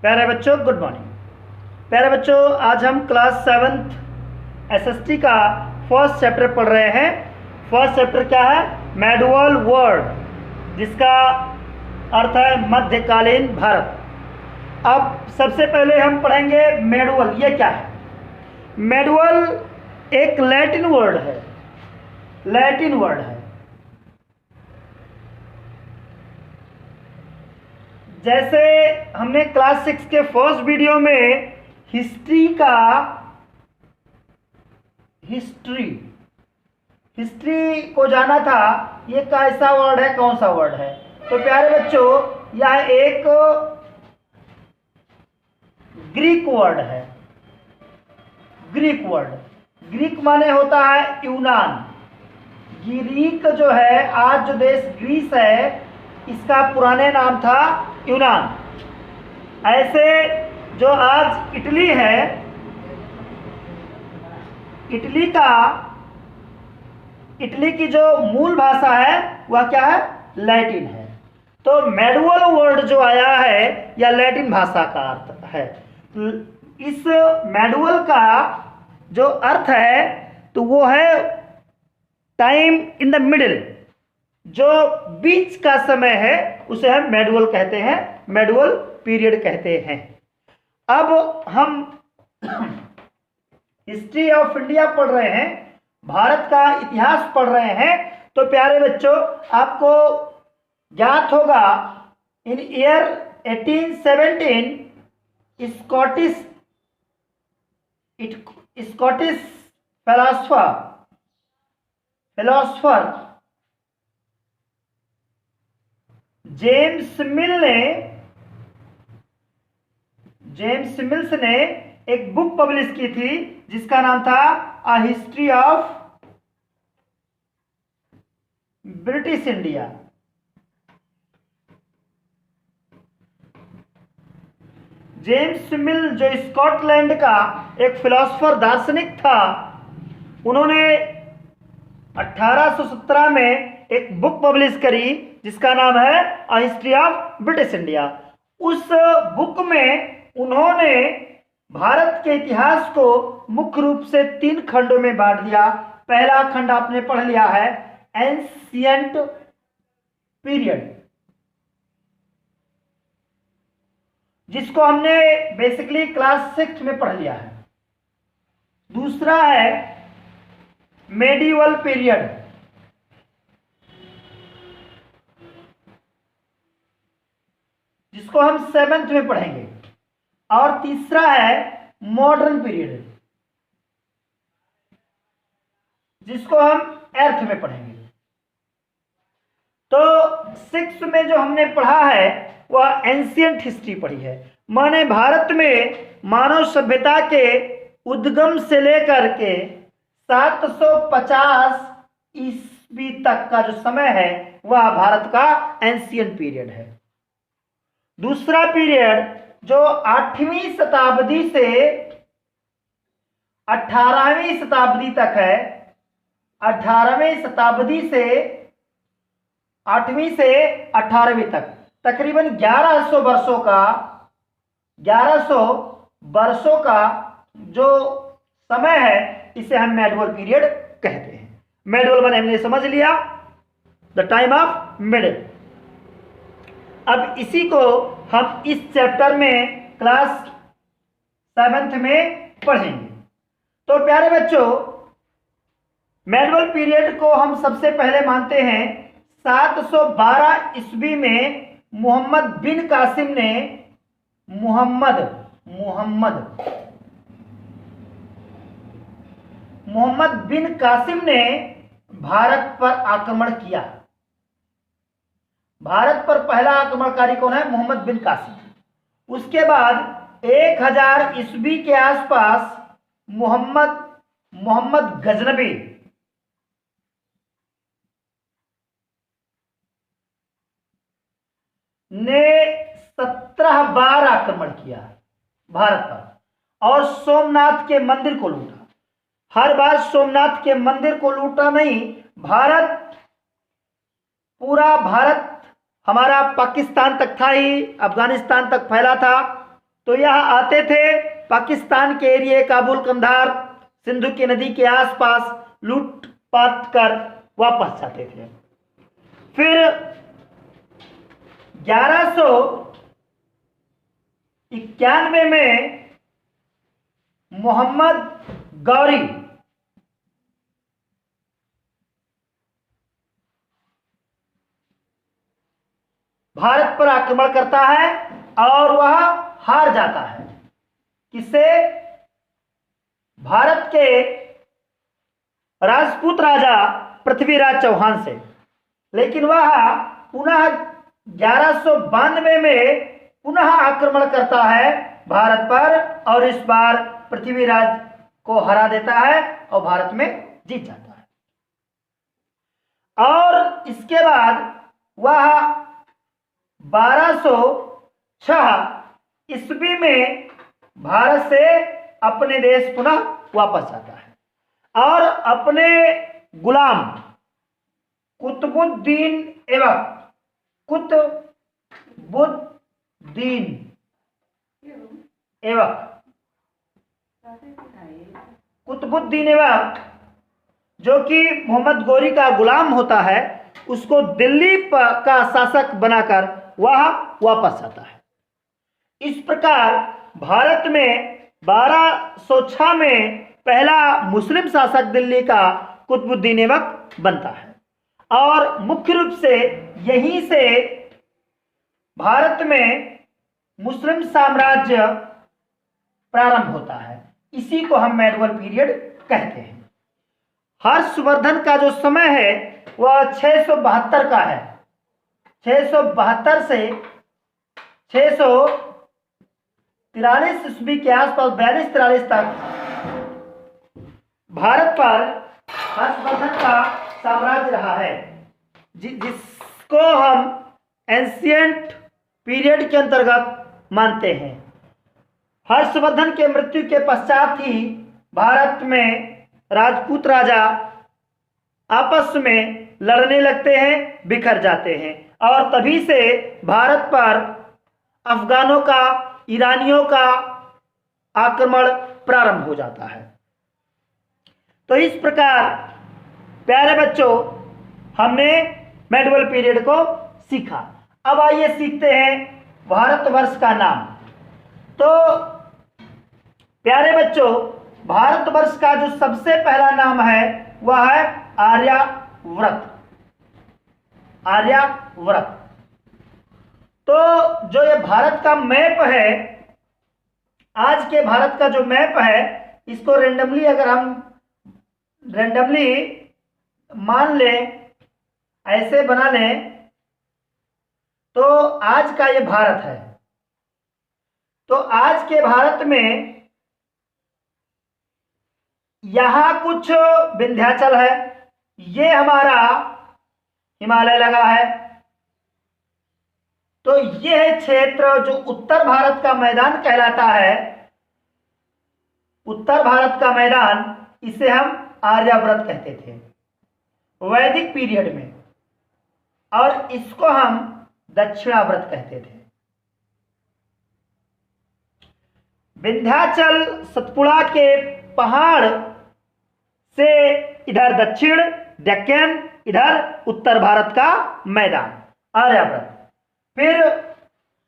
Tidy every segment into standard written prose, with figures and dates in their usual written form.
प्यारे बच्चों, good morning. प्यारे बच्चों, आज हम क्लास 7th एसएसटी का फर्स्ट चैप्टर पढ़ रहे हैं। फर्स्ट चैप्टर क्या है? मेडुअल वर्ल्ड, जिसका अर्थ है मध्यकालीन भारत। अब सबसे पहले हम पढ़ेंगे मेडुअल। ये क्या है? मेडुअल एक लैटिन वर्ड है। लैटिन वर्ड है। जैसे हमने क्लास 6 के फर्स्ट वीडियो में हिस्ट्री को जाना था। ये कैसा वर्ड है, कौन सा वर्ड है? तो प्यारे बच्चों, यह एक ग्रीक वर्ड है। ग्रीक वर्ड, ग्रीक माने होता है यूनान। ग्रीक जो है, आज जो देश ग्रीस है, इसका पुराने नाम था यूनान। ऐसे जो आज इटली है, इटली की जो मूल भाषा है वह क्या है? लैटिन है। तो मेडुअल वर्ड जो आया है यह लैटिन भाषा का अर्थ है। इस मेडुअल का जो अर्थ है तो वो है टाइम इन द मिडिल। जो बीच का समय है उसे हम मेडुअल कहते हैं, मेडुअल पीरियड कहते हैं। अब हम हिस्ट्री ऑफ इंडिया पढ़ रहे हैं, भारत का इतिहास पढ़ रहे हैं। तो प्यारे बच्चों, आपको ज्ञात होगा in year 1817 Scottish philosopher James Mills ने एक बुक पब्लिश की थी जिसका नाम था a history of British India. James Mill जो स्कॉटलैंड का एक फिलोसफर, दार्शनिक था, उन्होंने 1817 में एक बुक पब्लिश करी जिसका नाम है अ हिस्ट्री ऑफ ब्रिटिश इंडिया। उस बुक में उन्होंने भारत के इतिहास को मुख्य रूप से 3 खंडों में बांट दिया। पहला खंड आपने पढ़ लिया है, एंशिएंट पीरियड, जिसको हमने बेसिकली क्लास 6 में पढ़ लिया है। दूसरा है मेडिवल पीरियड, जिसको हम 7th में पढ़ेंगे। और तीसरा है मॉडर्न पीरियड, जिसको हम 8th में पढ़ेंगे। तो 6th में जो हमने पढ़ा है वह एंशिएंट हिस्ट्री पढ़ी है, माने भारत में मानव सभ्यता के उद्गम से लेकर के 750 ईस्वी तक का जो समय है वह भारत का एंशिएंट पीरियड है। दूसरा पीरियड जो 8वीं शताब्दी से 18वीं शताब्दी तक है, 18वीं शताब्दी से 8वीं से 18वीं तक, तकरीबन 1100 वर्षों का जो समय है, इसे हम मेडुअल पीरियड कहते हैं। मेडुअल माने हमने समझ लिया, द टाइम ऑफ मिडिल। अब इसी को हम इस चैप्टर में क्लास 7th में पढ़ेंगे। तो प्यारे बच्चों, मेडुअल पीरियड को हम सबसे पहले मानते हैं 712 ईस्वी में मोहम्मद बिन कासिम ने भारत पर आक्रमण किया। भारत पर पहला आक्रमणकारी कौन है? मोहम्मद बिन कासिम। उसके बाद 1000 ईस्वी के आसपास मोहम्मद गजनबी ने 17 बार आक्रमण किया भारत पर और सोमनाथ के मंदिर को लूटा। हर बार सोमनाथ के मंदिर को लूटा नहीं, पूरा भारत हमारा पाकिस्तान तक था ही, अफगानिस्तान तक फैला था, तो यह आते थे पाकिस्तान के एरिए, काबुल, कंधार, सिंधु की नदी के आसपास लूटपाट कर वापस जाते थे। फिर 1191 में मोहम्मद गौरी भारत पर आक्रमण करता है और वह हार जाता है। किससे? भारत के राजपूत राजा पृथ्वीराज चौहान से। लेकिन वह पुनः 1192 में पुनः आक्रमण करता है भारत पर और इस बार पृथ्वीराज को हरा देता है और भारत में जीत जाता है। और इसके बाद वह 1206 ईस्वी में भारत से अपने देश पुनः वापस आता है और अपने गुलाम कुतुबुद्दीन ऐबक जो कि मोहम्मद गौरी का गुलाम होता है, उसको दिल्ली का शासक बनाकर वह वापस आता है। इस प्रकार भारत में 1206 में पहला मुस्लिम शासक दिल्ली का कुतुबुद्दीन ऐबक बनता है और मुख्य रूप से यहीं से भारत में मुस्लिम साम्राज्य प्रारंभ होता है। इसी को हम मेडवल पीरियड कहते हैं। हर्षवर्धन का जो समय है वह 672 का है। 672 से 643 ईस्वी के आसपास 42-43 तक भारत पर हर्षवर्धन का साम्राज्य रहा है, जिसको हम एंशिएंट पीरियड के अंतर्गत मानते हैं। हर्षवर्धन के मृत्यु के पश्चात ही भारत में राजपूत राजा आपस में लड़ने लगते हैं, बिखर जाते हैं और तभी से भारत पर अफगानों का, ईरानियों का आक्रमण प्रारंभ हो जाता है। तो इस प्रकार प्यारे बच्चों, हमने मेडवल पीरियड को सीखा। अब आइए सीखते हैं भारतवर्ष का नाम। तो प्यारे बच्चों, भारतवर्ष का जो सबसे पहला नाम है वह है आर्यावर्त। आर्यावर्त। तो जो ये भारत का मैप है, आज के भारत का जो मैप है, इसको रेंडमली अगर हम मान लें, ऐसे बना लें, तो आज का ये भारत है। तो आज के भारत में यहां कुछ विंध्याचल है, ये हमारा हिमालय लगा है। तो यह क्षेत्र जो उत्तर भारत का मैदान कहलाता है, उत्तर भारत का मैदान, इसे हम आर्यावर्त कहते थे वैदिक पीरियड में, और इसको हम दक्षिणावर्त कहते थे। विंध्याचल सतपुड़ा के पहाड़ से इधर दक्षिण, डेक्कन, इधर उत्तर भारत का मैदान, आर्यावर्त। फिर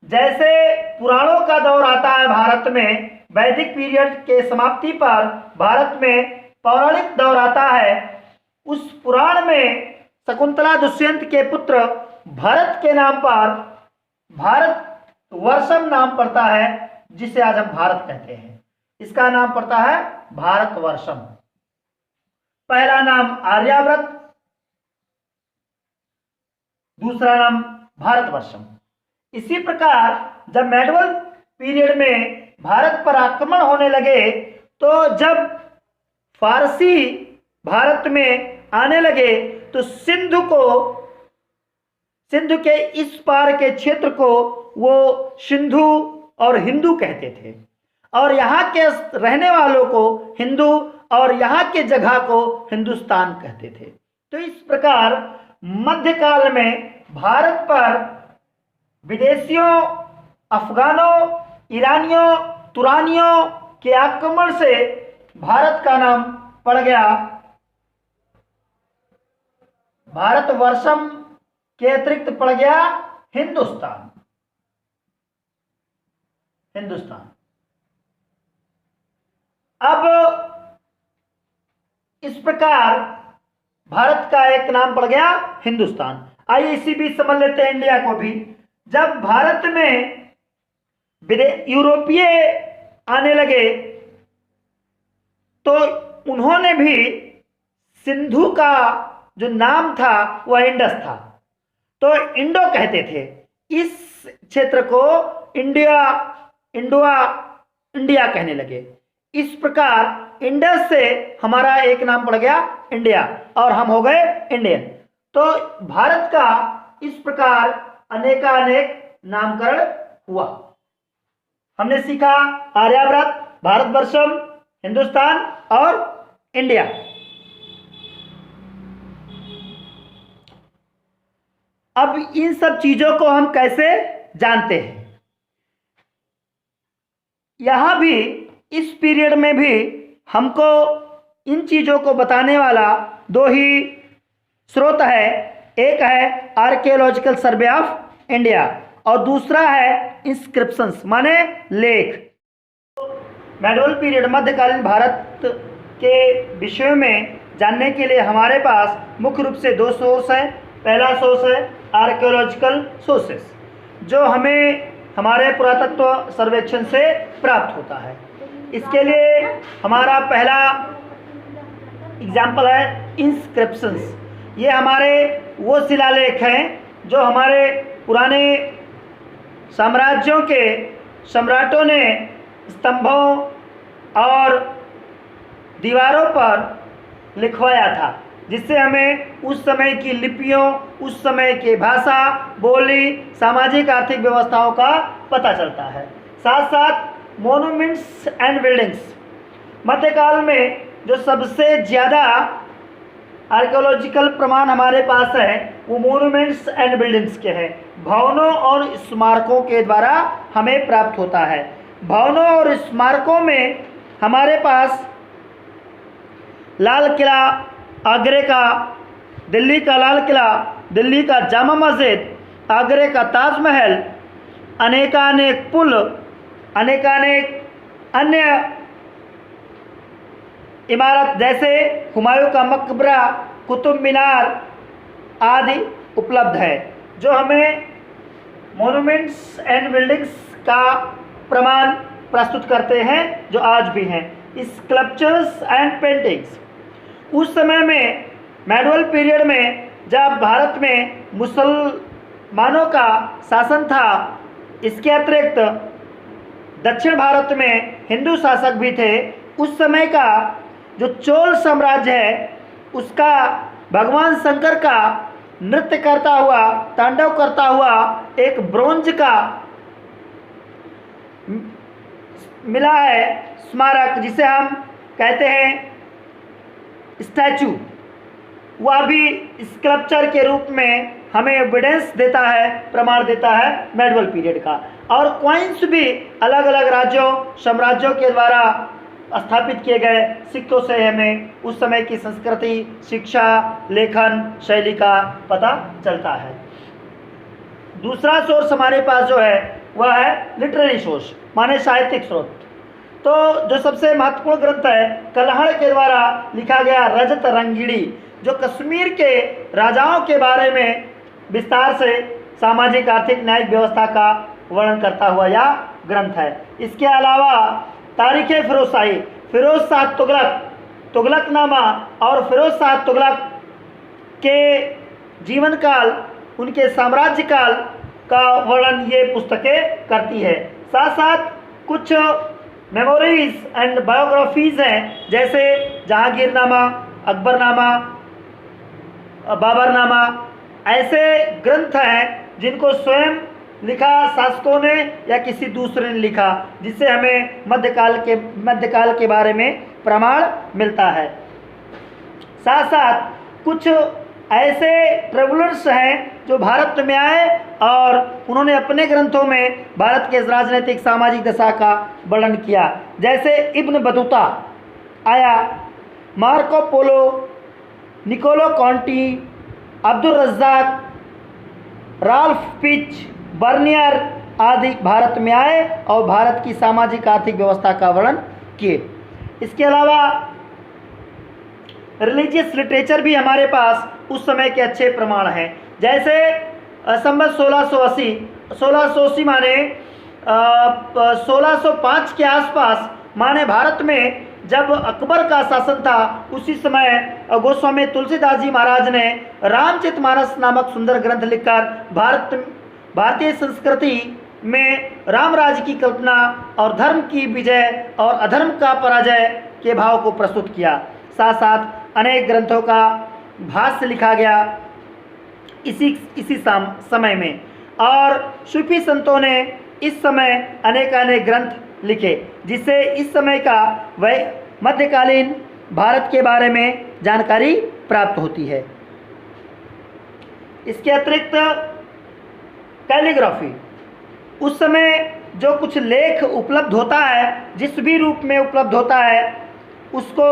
जैसे पुराणों का दौर आता है भारत में, वैदिक पीरियड के समाप्ति पर भारत में पौराणिक दौर आता है। उस पुराण में शकुंतला दुष्यंत के पुत्र भरत के नाम पर भारत वर्षम नाम पड़ता है, जिसे आज हम भारत कहते हैं। इसका नाम पड़ता है भारतवर्षम। पहला नाम आर्यावर्त, दूसरा नाम भारतवर्षम। इसी प्रकार जब मेडवल पीरियड में भारत पर आक्रमण होने लगे, तो जब फारसी भारत में आने लगे, तो सिंधु के इस पार के क्षेत्र को वो सिंधु और हिंदू कहते थे, और यहाँ के रहने वालों को हिंदू और यहाँ के जगह को हिंदुस्तान कहते थे। तो इस प्रकार मध्यकाल में भारत पर विदेशियों, अफगानों, ईरानियों तुरानियों के आक्रमण से भारत का नाम पड़ गया भारतवर्षम के अतिरिक्त पड़ गया हिंदुस्तान। अब इस प्रकार भारत का एक नाम पड़ गया हिंदुस्तान। आइए इसी बीच समझ लेते हैं इंडिया को भी। जब भारत में यूरोपीय आने लगे तो उन्होंने भी सिंधु का जो नाम था वह इंडस था, तो इंडो कहते थे। इस क्षेत्र को इंडिया कहने लगे। इस प्रकार इंडस से हमारा एक नाम पड़ गया इंडिया और हम हो गए इंडियन। तो भारत का इस प्रकार अनेकानेक नामकरण हुआ। हमने सीखा आर्यावर्त, भारतवर्षम, हिंदुस्तान और इंडिया। अब इन सब चीजों को हम कैसे जानते हैं? यहां भी इस पीरियड में भी हमको इन चीजों को बताने वाला दो ही स्रोत है। एक है आर्कियोलॉजिकल सर्वे ऑफ इंडिया और दूसरा है इंस्क्रिप्शंस माने लेख। मेडीवल पीरियड मध्यकालीन भारत के विषयों में जानने के लिए हमारे पास मुख्य रूप से दो सोर्स है। पहला सोर्स है आर्कियोलॉजिकल सोर्सेस, जो हमें हमारे पुरातत्व सर्वेक्षण से प्राप्त होता है। इसके लिए हमारा पहला एग्जाम्पल है इंस्क्रिप्शंस। ये हमारे वो शिलालेख हैं जो हमारे पुराने साम्राज्यों के सम्राटों ने स्तंभों और दीवारों पर लिखवाया था, जिससे हमें उस समय की लिपियों, उस समय के भाषा, बोली, सामाजिक आर्थिक व्यवस्थाओं का पता चलता है। साथ साथ मोन्यूमेंट्स एंड बिल्डिंग्स। मध्यकाल में जो सबसे ज़्यादा आर्कियोलॉजिकल प्रमाण हमारे पास है वो मोन्यूमेंट्स एंड बिल्डिंग्स के हैं। भवनों और स्मारकों के द्वारा हमें प्राप्त होता है। भवनों और स्मारकों में हमारे पास लाल किला आगरे का, दिल्ली का लाल किला, दिल्ली का जामा मस्जिद, आगरे का ताजमहल, अनेकानेक पुल, अनेकानेक अन्य इमारत जैसे हुमायूं का मकबरा, कुतुब मीनार आदि उपलब्ध है, जो हमें मोन्यूमेंट्स एंड बिल्डिंग्स का प्रमाण प्रस्तुत करते हैं, जो आज भी हैं। Sculptures and paintings. उस समय में मेडीवल पीरियड में जब भारत में मुसलमानों का शासन था, इसके अतिरिक्त दक्षिण भारत में हिंदू शासक भी थे। उस समय का जो चोल साम्राज्य है उसका भगवान शंकर का नृत्य करता हुआ, तांडव करता हुआ एक ब्रोंज का मिला है स्मारक, जिसे हम कहते हैं स्टैचू। वह भी स्कल्पचर के रूप में हमें एविडेंस देता है, प्रमाण देता है मेडीवल पीरियड का। और कॉइन्स भी अलग अलग राज्यों, साम्राज्यों के द्वारा स्थापित किए गए सिक्कों से हमें उस समय की संस्कृति, शिक्षा, लेखन शैली का पता चलता है। दूसरा सोर्स हमारे पास जो है वह है लिटरेरी सोर्स माने साहित्यिक स्रोत। तो जो सबसे महत्वपूर्ण ग्रंथ है कल्हड़ के द्वारा लिखा गया रजत रंगीणी, जो कश्मीर के राजाओं के बारे में विस्तार से सामाजिक आर्थिक न्यायिक व्यवस्था का वर्णन करता हुआ यह ग्रंथ है। इसके अलावा तारीख़ फिरोजशाही, फिरोज शाह तुगलकनामा और फिरोज शाह तुगलक के जीवन काल, उनके साम्राज्य काल का वर्णन ये पुस्तकें करती है। साथ साथ कुछ मेमोरीज एंड बायोग्राफीज हैं, जैसे जहांगीरनामा, अकबरनामा, बाबरनामा। ऐसे ग्रंथ हैं जिनको स्वयं लिखा शासकों ने या किसी दूसरे ने लिखा, जिससे हमें मध्यकाल के बारे में प्रमाण मिलता है। साथ साथ कुछ ऐसे ट्रेवलर्स हैं जो भारत में आए और उन्होंने अपने ग्रंथों में भारत के राजनीतिक सामाजिक दशा का वर्णन किया। जैसे इब्न बतूता आया, Marco Polo, Niccolo Conti, Abdul Razzaq, Ralph Fitch, Bernier आदि भारत में आए और भारत की सामाजिक आर्थिक व्यवस्था का वर्णन किए। इसके अलावा रिलीजियस लिटरेचर भी हमारे पास उस समय के अच्छे प्रमाण हैं। जैसे संवत 1680 माने 1605 के आसपास माने भारत में जब अकबर का शासन था, उसी समय गोस्वामी तुलसीदास जी महाराज ने रामचरितमानस नामक सुंदर ग्रंथ लिखकर भारतीय संस्कृति में राम राज्य की कल्पना और धर्म की विजय और अधर्म का पराजय के भाव को प्रस्तुत किया। साथ साथ अनेक ग्रंथों का भाष्य लिखा गया इसी समय में, और सूफी संतों ने इस समय अनेक ग्रंथ लिखे, जिससे इस समय का वह मध्यकालीन भारत के बारे में जानकारी प्राप्त होती है। इसके अतिरिक्त कैलीग्राफी, उस समय जो कुछ लेख उपलब्ध होता है, जिस भी रूप में उपलब्ध होता है, उसको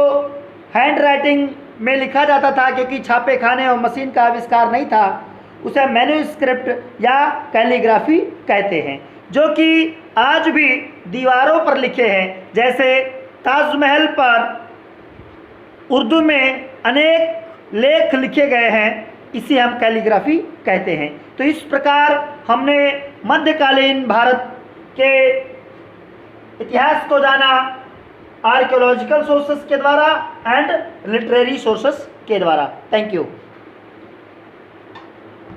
हैंड राइटिंग में लिखा जाता था, क्योंकि छापे खाने और मशीन का आविष्कार नहीं था। उसे मैन्युस्क्रिप्ट या कैलीग्राफी कहते हैं, जो कि आज भी दीवारों पर लिखे हैं। जैसे ताजमहल पर उर्दू में अनेक लेख लिखे गए हैं, इसे हम कैलीग्राफी कहते हैं। तो इस प्रकार हमने मध्यकालीन भारत के इतिहास को जाना आर्कियोलॉजिकल सोर्सेस के द्वारा एंड लिटरेरी सोर्सेस के द्वारा। Thank you.